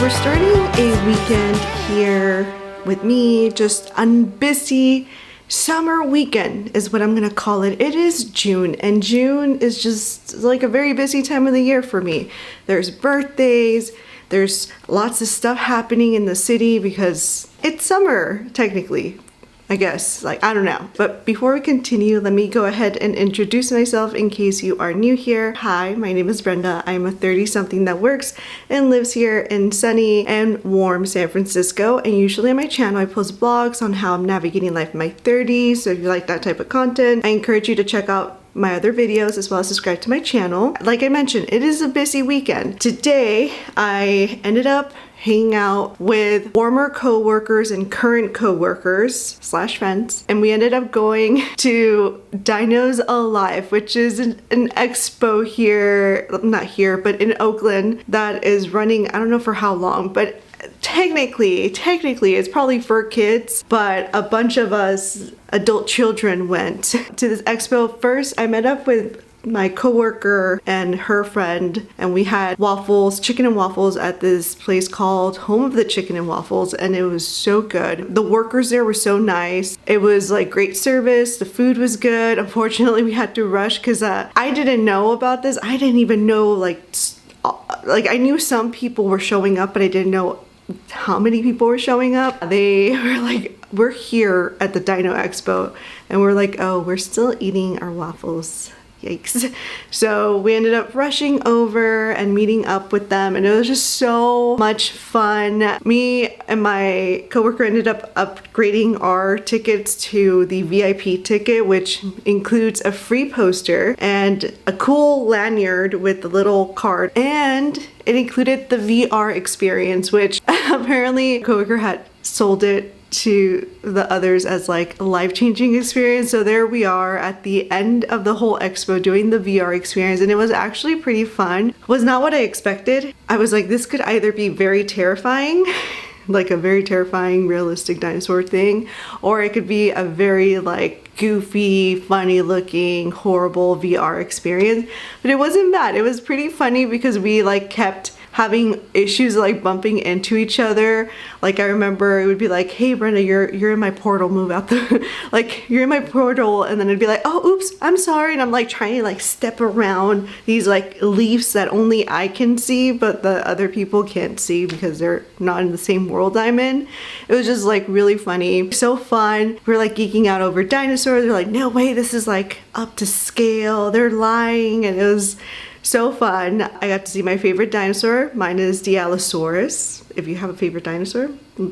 we're starting a weekend here with me, just a busy summer weekend is what I'm gonna call it. It is June, and June is just like a very busy time of the year for me. There's birthdays, there's lots of stuff happening in the city because it's summer, technically. I guess, I don't know. But before we continue, let me go ahead and introduce myself in case you are new here. Hi, my name is Brenda. I'm a 30-something that works and lives here in sunny and warm San Francisco. And usually on my channel, I post blogs on how I'm navigating life in my 30s. So if you like that type of content, I encourage you to check out my other videos as well as subscribe to my channel. Like I mentioned, it is a busy weekend. Today, I ended up hanging out with former co-workers and current co-workers / friends, and we ended up going to Dinos Alive, which is an expo here, not here, but in Oakland that is running, I don't know for how long, but technically it's probably for kids, but a bunch of us adult children went to this expo. First, I met up with my coworker and her friend, and we had waffles, chicken and waffles at this place called Home of the Chicken and Waffles, and it was so good. The workers there were so nice. It was like great service. The food was good. Unfortunately, we had to rush because I didn't know about this. I didn't even know like I knew some people were showing up, but I didn't know how many people were showing up. They were like, we're here at the Dino Expo, and we're like, oh, we're still eating our waffles. Yikes. So we ended up rushing over and meeting up with them, and it was just so much fun. Me and my coworker ended up upgrading our tickets to the VIP ticket, which includes a free poster and a cool lanyard with the little card, and it included the VR experience, which apparently a coworker had sold it to the others as like a life-changing experience. So there we are at the end of the whole expo doing the VR experience, and it was actually pretty fun. It was not what I expected. I was like, this could either be very terrifying, like a very terrifying realistic dinosaur thing, or it could be a very like goofy, funny looking, horrible VR experience. But it wasn't bad. It was pretty funny because we like kept having issues like bumping into each other. Like I remember it would be like, hey Brenda, you're in my portal, move out the like you're in my portal, and then it'd be like, oh oops, I'm sorry, and I'm like trying to like step around these like leaves that only I can see but the other people can't see because they're not in the same world I'm in. It was just like really funny, so fun. We were like geeking out over dinosaurs. They're like, no way, this is like up to scale, they're lying, and it was so fun. I got to see my favorite dinosaur. Mine is the Allosaurus. If you have a favorite dinosaur,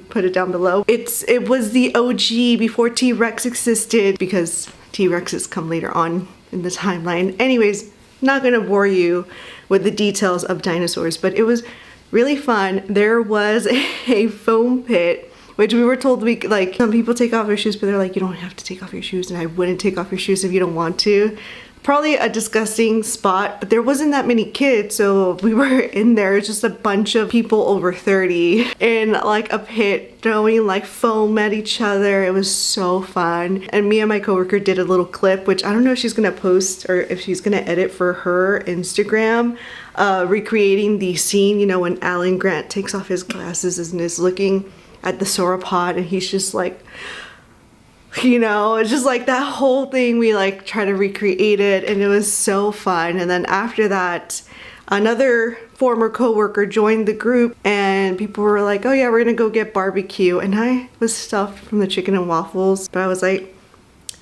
put it down below. It was the OG before T-Rex existed, because T-Rexes come later on in the timeline. Anyways, not gonna bore you with the details of dinosaurs, but it was really fun. There was a foam pit, which we were told like some people take off their shoes, but they're like, you don't have to take off your shoes, and I wouldn't take off your shoes if you don't want to. Probably a disgusting spot, but there wasn't that many kids, so we were in there, just a bunch of people over 30 in like a pit throwing like foam at each other. It was so fun. And me and my coworker did a little clip, which I don't know if she's gonna post or if she's gonna edit for her Instagram, recreating the scene, you know, when Alan Grant takes off his glasses and is looking at the sauropod, and he's just like, you know, it's just like that whole thing. We like try to recreate it, and it was so fun. And then after that, another former coworker joined the group, and people were like, oh yeah, we're gonna go get barbecue. And I was stuffed from the chicken and waffles, but I was like,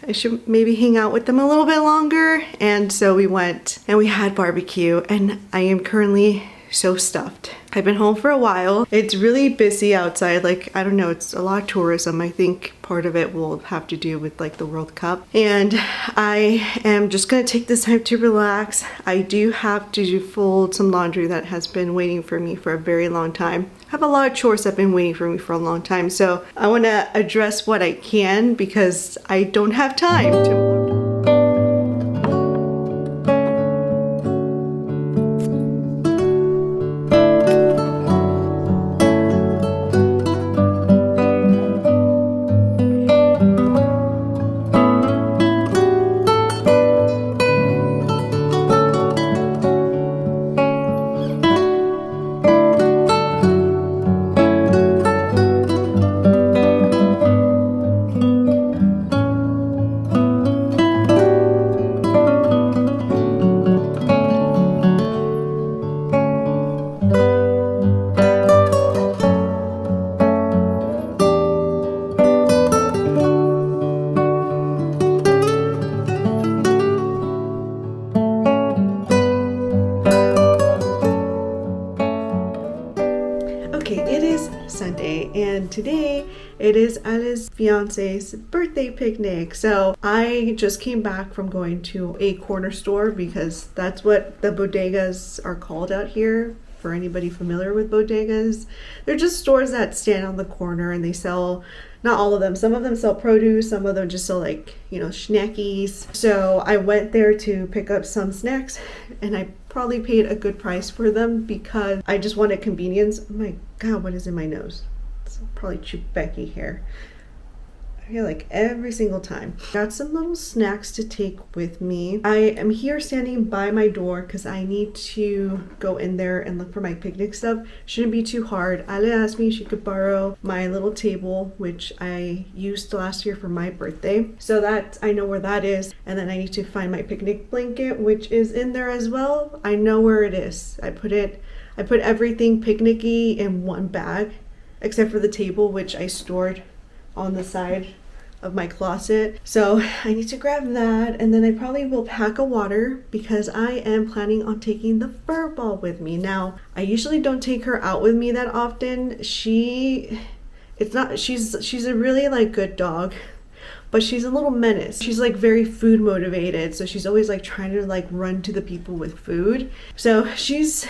I should maybe hang out with them a little bit longer. And so we went and we had barbecue, and I am currently so stuffed. I've been home for a while. It's really busy outside. Like, I don't know, it's a lot of tourism. I think part of it will have to do with like the World Cup. And I am just gonna take this time to relax. I do have to fold some laundry that has been waiting for me for a very long time. I have a lot of chores that have been waiting for me for a long time. So I wanna address what I can because I don't have time to. and today it is Alice's fiance's birthday picnic. So I just came back from going to a corner store because that's what the bodegas are called out here. For anybody familiar with bodegas, they're just stores that stand on the corner and they sell, not all of them, some of them sell produce, some of them just sell like, you know, snackies. So I went there to pick up some snacks and I probably paid a good price for them because I just wanted convenience. Oh my god, what is in my nose? It's probably Chewbacca hair. I feel like every single time. Got some little snacks to take with me. I am here standing by my door because I need to go in there and look for my picnic stuff. Shouldn't be too hard. Ale asked me if she could borrow my little table, which I used last year for my birthday. So that I know where that is. And then I need to find my picnic blanket, which is in there as well. I know where it is. I put everything picnicky in one bag, except for the table, which I stored on the side of my closet. So I need to grab that, and then I probably will pack a water because I am planning on taking the fur ball with me. Now, I usually don't take her out with me that often. She's a really like good dog, but she's a little menace. She's like very food motivated, so she's always like trying to like run to the people with food. So she's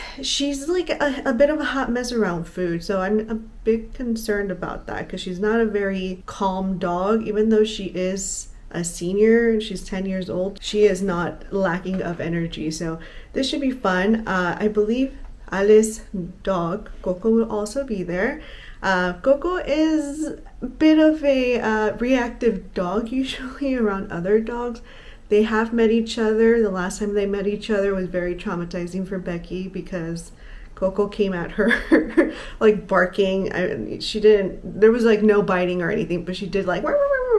like a bit of a hot mess around food. So I'm a bit concerned about that because she's not a very calm dog. Even though she is a senior and she's 10 years old, she is not lacking of energy. So this should be fun. I believe Alice's dog, Coco, will also be there. Coco is a bit of a reactive dog usually around other dogs. They have met each other. The last time they met each other was very traumatizing for Becky because Coco came at her like barking. There was like no biting or anything, but she did like,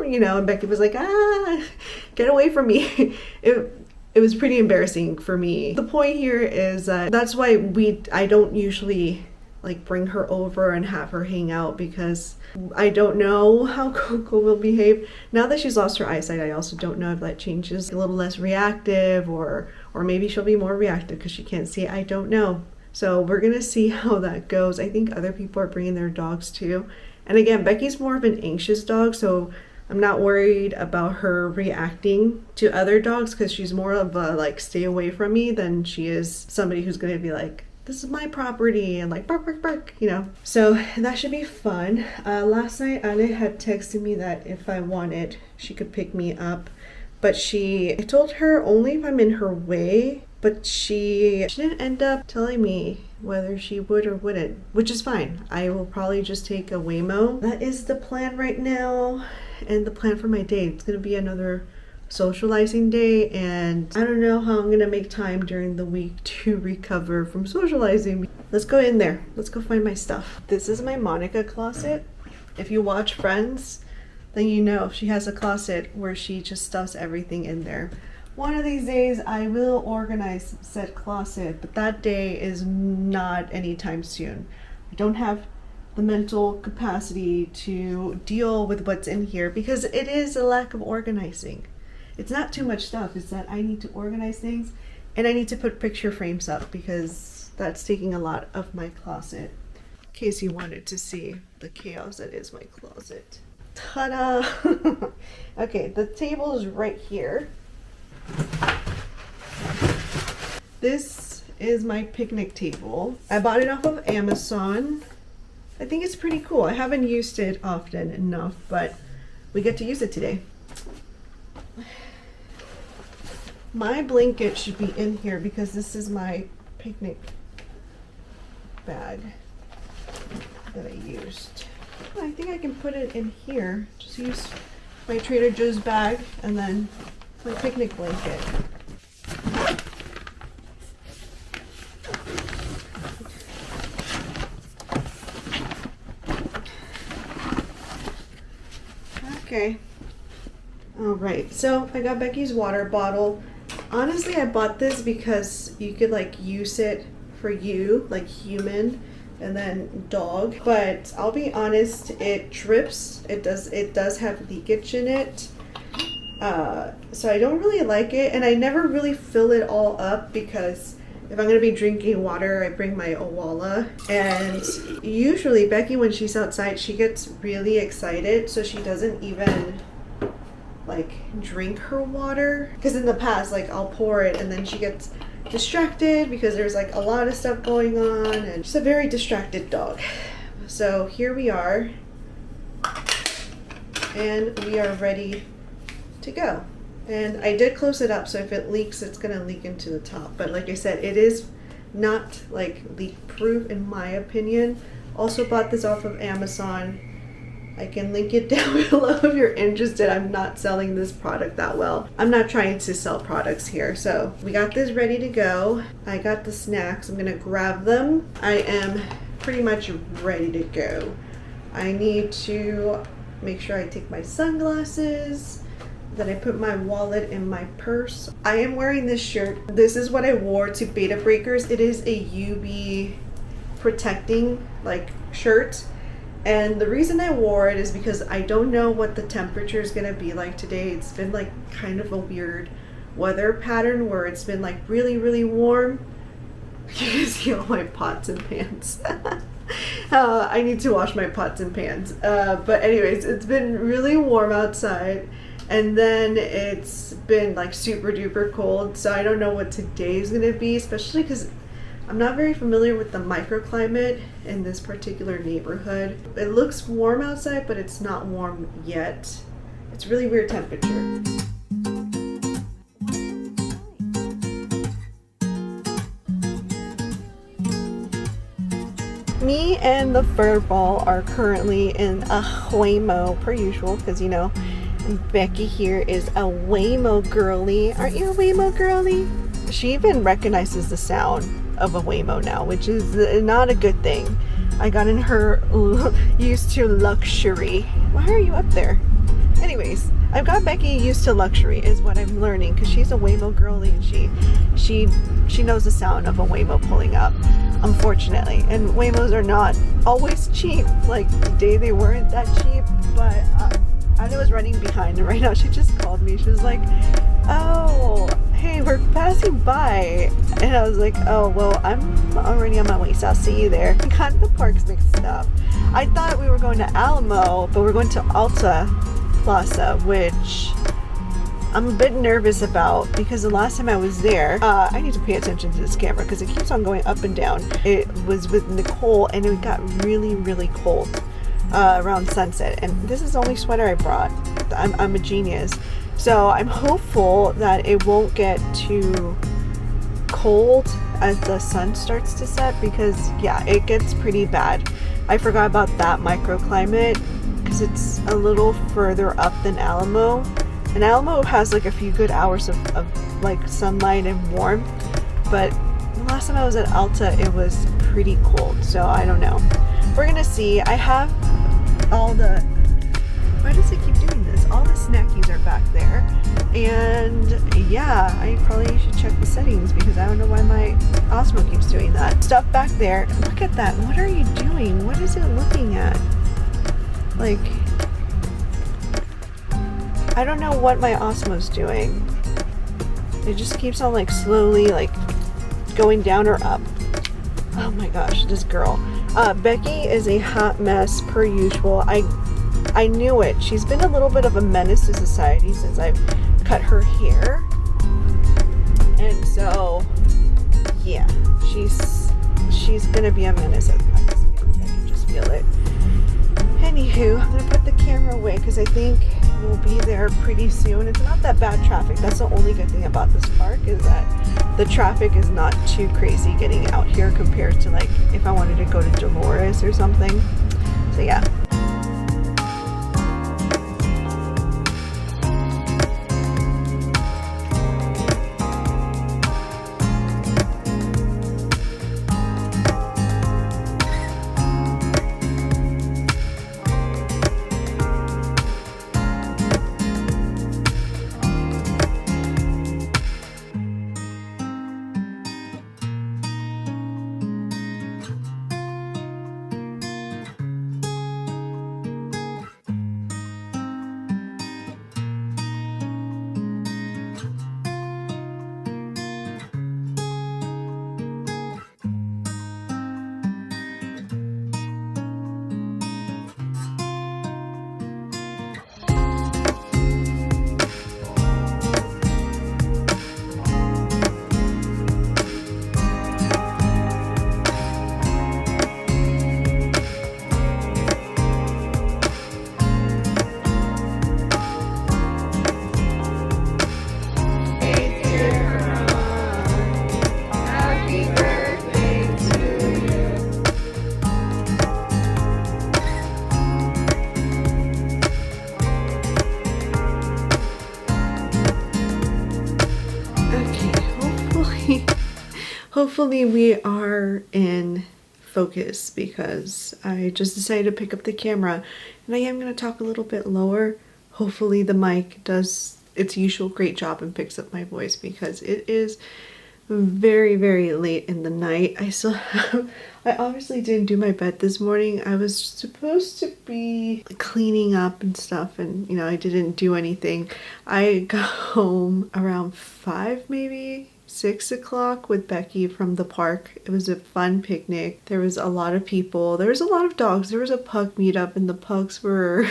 you know, and Becky was like, get away from me. It was pretty embarrassing for me. The point here is that's why I don't usually like bring her over and have her hang out because I don't know how Coco will behave. Now that she's lost her eyesight, I also don't know if that changes, a little less reactive or maybe she'll be more reactive because she can't see. I don't know. So we're gonna see how that goes. I think other people are bringing their dogs too. And again, Becky's more of an anxious dog, so I'm not worried about her reacting to other dogs because she's more of a like stay away from me than she is somebody who's gonna be like, this is my property and like bark, bark, bark, you know. So that should be fun. Last night Ale had texted me that if I wanted, she could pick me up. But I told her only if I'm in her way, but she didn't end up telling me whether she would or wouldn't, which is fine. I will probably just take a Waymo. That is the plan right now and the plan for my day. It's gonna be another socializing day, and I don't know how I'm gonna make time during the week to recover from socializing. Let's go in there. Let's go find my stuff. This is my Monica closet. If you watch Friends, then you know she has a closet where she just stuffs everything in there. One of these days I will organize said closet, but that day is not anytime soon. I don't have the mental capacity to deal with what's in here because it is a lack of organizing. It's not too much stuff, it's that I need to organize things and I need to put picture frames up because that's taking a lot of my closet. In case you wanted to see the chaos that is my closet. Ta-da! Okay, the table is right here. This is my picnic table. I bought it off of Amazon. I think it's pretty cool. I haven't used it often enough, but we get to use it today. My blanket should be in here because this is my picnic bag that I used. I think I can put it in here. Just use my Trader Joe's bag and then my picnic blanket. Okay. All right, so I got Becky's water bottle. Honestly, I bought this because you could like use it for you, like human, and then dog. But I'll be honest, it drips. It does have leakage in it. So I don't really like it, and I never really fill it all up because If I'm gonna be drinking water, I bring my Owala. And usually Becky, when she's outside, she gets really excited, so she doesn't even like drink her water. Because in the past, like I'll pour it and then she gets distracted because there's like a lot of stuff going on, and she's a very distracted dog. So here we are, and we are ready to go. And I did close it up, so if it leaks, it's gonna leak into the top. But like I said, it is not like leak proof in my opinion. Also bought this off of Amazon. I can link it down below if you're interested. I'm not selling this product that well. I'm not trying to sell products here. So we got this ready to go. I got the snacks. I'm gonna grab them. I am pretty much ready to go. I need to make sure I take my sunglasses. Then I put my wallet in my purse. I am wearing this shirt. This is what I wore to Beta Breakers. It is a UV protecting like shirt. And the reason I wore it is because I don't know what the temperature is gonna be like today. It's been like kind of a weird weather pattern where it's been like really, really warm. You can see all my pots and pans. I need to wash my pots and pans. But anyways, it's been really warm outside. And then it's been like super duper cold. So I don't know what today is gonna be, especially because I'm not very familiar with the microclimate in this particular neighborhood. It looks warm outside, but it's not warm yet. It's really weird temperature. Me and the fur ball are currently in a Waymo per usual, because you know, Becky here is a Waymo girly. Aren't you a Waymo girly? She even recognizes the sound of a Waymo now, which is not a good thing. I got in her used to luxury. Why are you up there? Anyways, I've got Becky used to luxury is what I'm learning, because she's a Waymo girly and she knows the sound of a Waymo pulling up, unfortunately. And Waymos are not always cheap. Like today they weren't that cheap, but I was running behind, and right now she just called me. She was like, oh, hey, we're passing by. And I was like, oh, well, I'm already on my way, so I'll see you there. I got the parks mixed up. I thought we were going to Alamo, but we're going to Alta Plaza, which I'm a bit nervous about, because the last time I was there, I need to pay attention to this camera because it keeps on going up and down. It was with Nicole, and it got really, really cold around sunset. And this is the only sweater I brought. I'm a genius. So I'm hopeful that it won't get too cold as the sun starts to set, because yeah, it gets pretty bad. I forgot about that microclimate because it's a little further up than Alamo, and Alamo has like a few good hours of like sunlight and warmth, but the last time I was at Alta it was pretty cold, so I don't know. We're gonna see. I have all the, why does it keep doing this? All the snackies are back there, and yeah, I probably should check the settings because I don't know why my Osmo keeps doing that. Stuff back there. Look at that. What are you doing? What is it looking at? Like, I don't know what my Osmo's doing. It just keeps on like slowly like going down or up. Oh my gosh, this girl. Becky is a hot mess per usual. I knew it. She's been a little bit of a menace to society since I've cut her hair. And so, yeah, she's gonna be a menace at this point. I can just feel it. Anywho, I'm gonna put the camera away because I think we'll be there pretty soon. It's not that bad traffic. That's the only good thing about this park, is that the traffic is not too crazy getting out here compared to like if I wanted to go to Dolores or something. So yeah. hopefully we are in focus because I just decided to pick up the camera and I am going to talk a little bit lower. Hopefully the mic does its usual great job and picks up my voice because it is very, very late in the night. I obviously didn't do my bed this morning. I was supposed to be cleaning up and stuff, and you know, I didn't do anything. I got home around 5, maybe 6 o'clock with Becky from the park. It was a fun picnic. There was a lot of people. There was a lot of dogs. There was a pug meetup and the pugs were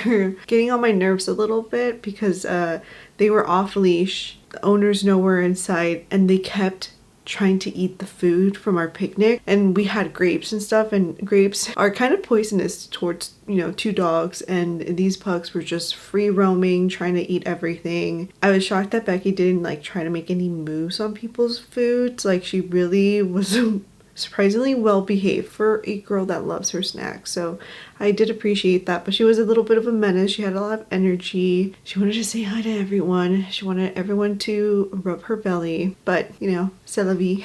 getting on my nerves a little bit because they were off leash. The owners nowhere in sight and they kept trying to eat the food from our picnic, and we had grapes and stuff, and grapes are kind of poisonous towards, you know, 2 dogs, and these pugs were just free roaming trying to eat everything. I was shocked that Becky didn't like try to make any moves on people's foods. Like, she really was surprisingly well behaved for a girl that loves her snacks, so I did appreciate that. But she was a little bit of a menace. She had a lot of energy. She wanted to say hi to everyone. She wanted everyone to rub her belly, but you know, c'est la vie.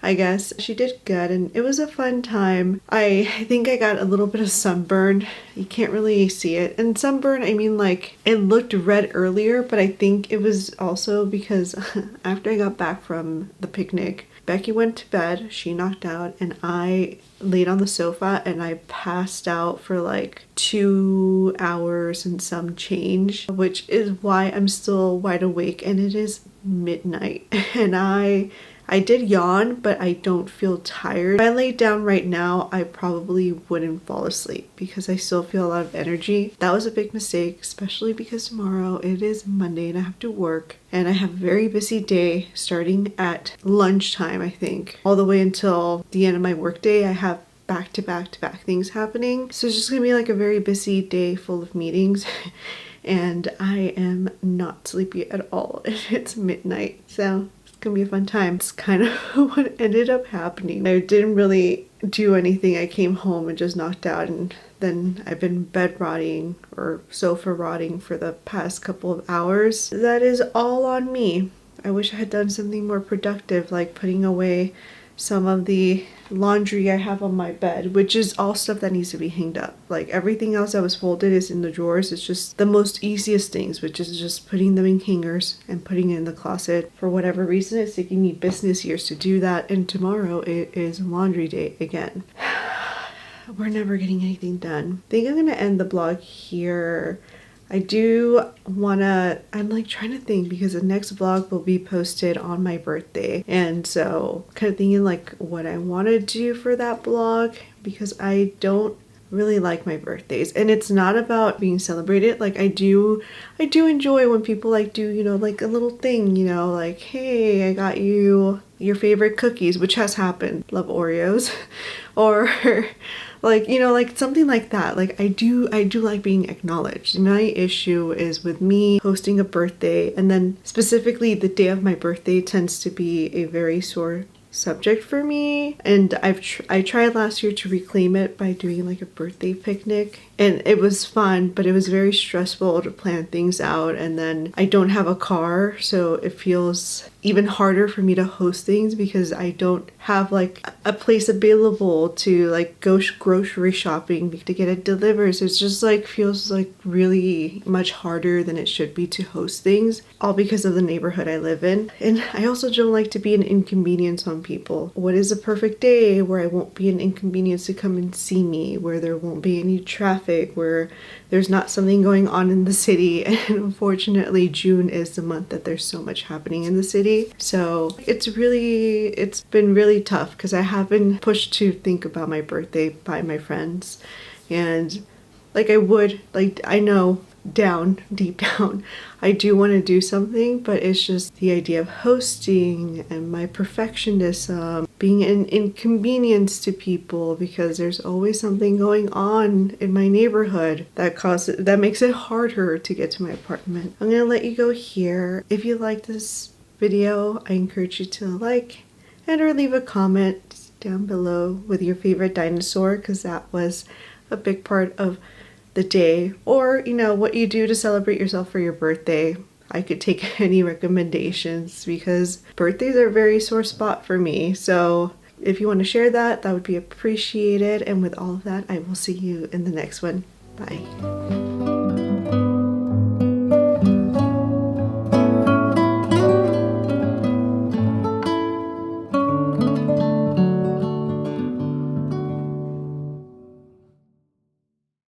I guess she did good and it was a fun time. I think I got a little bit of sunburn. You can't really see it, and sunburn, I mean, like, it looked red earlier, but I think it was also because after I got back from the picnic, Becky went to bed, she knocked out, and I laid on the sofa and I passed out for like 2 hours and some change, which is why I'm still wide awake, and it is midnight. And I did yawn, but I don't feel tired. If I laid down right now, I probably wouldn't fall asleep because I still feel a lot of energy. That was a big mistake, especially because tomorrow it is Monday and I have to work. And I have a very busy day starting at lunchtime, I think, all the way until the end of my workday. I have back to back things happening. So it's just gonna be like a very busy day full of meetings. And I am not sleepy at all. It's midnight, so gonna be a fun time. It's kind of what ended up happening. I didn't really do anything. I came home and just knocked out, and then I've been bed rotting or sofa rotting for the past couple of hours. That is all on me. I wish I had done something more productive, like putting away some of the laundry I have on my bed, which is all stuff that needs to be hanged up. Like, everything else that was folded is in the drawers. It's just the most easiest things, which is just putting them in hangers and putting it in the closet. For whatever reason, it's taking me business years to do that, and tomorrow it is laundry day again. We're never getting anything done. I think I'm gonna end the blog here. I do wanna, I'm like trying to think because the next vlog will be posted on my birthday. And so kind of thinking like what I want to do for that vlog, because I don't really like my birthdays, and it's not about being celebrated. Like, I do enjoy when people like do, you know, like a little thing, you know, like, hey, I got you your favorite cookies, which has happened. Love Oreos. Or like, you know, like something like that. Like, I do like being acknowledged. My issue is with me hosting a birthday, and then specifically the day of my birthday tends to be a very sore subject for me, and I tried last year to reclaim it by doing like a birthday picnic, and it was fun, but it was very stressful to plan things out, and then I don't have a car, so it feels even harder for me to host things because I don't have like a place available to like go grocery shopping to get it delivered. So it's just like feels like really much harder than it should be to host things, all because of the neighborhood I live in. And I also don't like to be an inconvenience on people. What is a perfect day where I won't be an inconvenience to come and see me, where there won't be any traffic, where there's not something going on in the city? And unfortunately, June is the month that there's so much happening in the city. So it's been really tough because I have been pushed to think about my birthday by my friends, and like I know deep down I do want to do something, but it's just the idea of hosting and my perfectionism being an inconvenience to people, because there's always something going on in my neighborhood that makes it harder to get to my apartment. I'm gonna let you go here. If you like this video, I encourage you to like and or leave a comment down below with your favorite dinosaur, because that was a big part of the day, or you know, what you do to celebrate yourself for your birthday. I could take any recommendations because birthdays are a very sore spot for me. So if you want to share that, that would be appreciated. And with all of that, I will see you in the next one. Bye.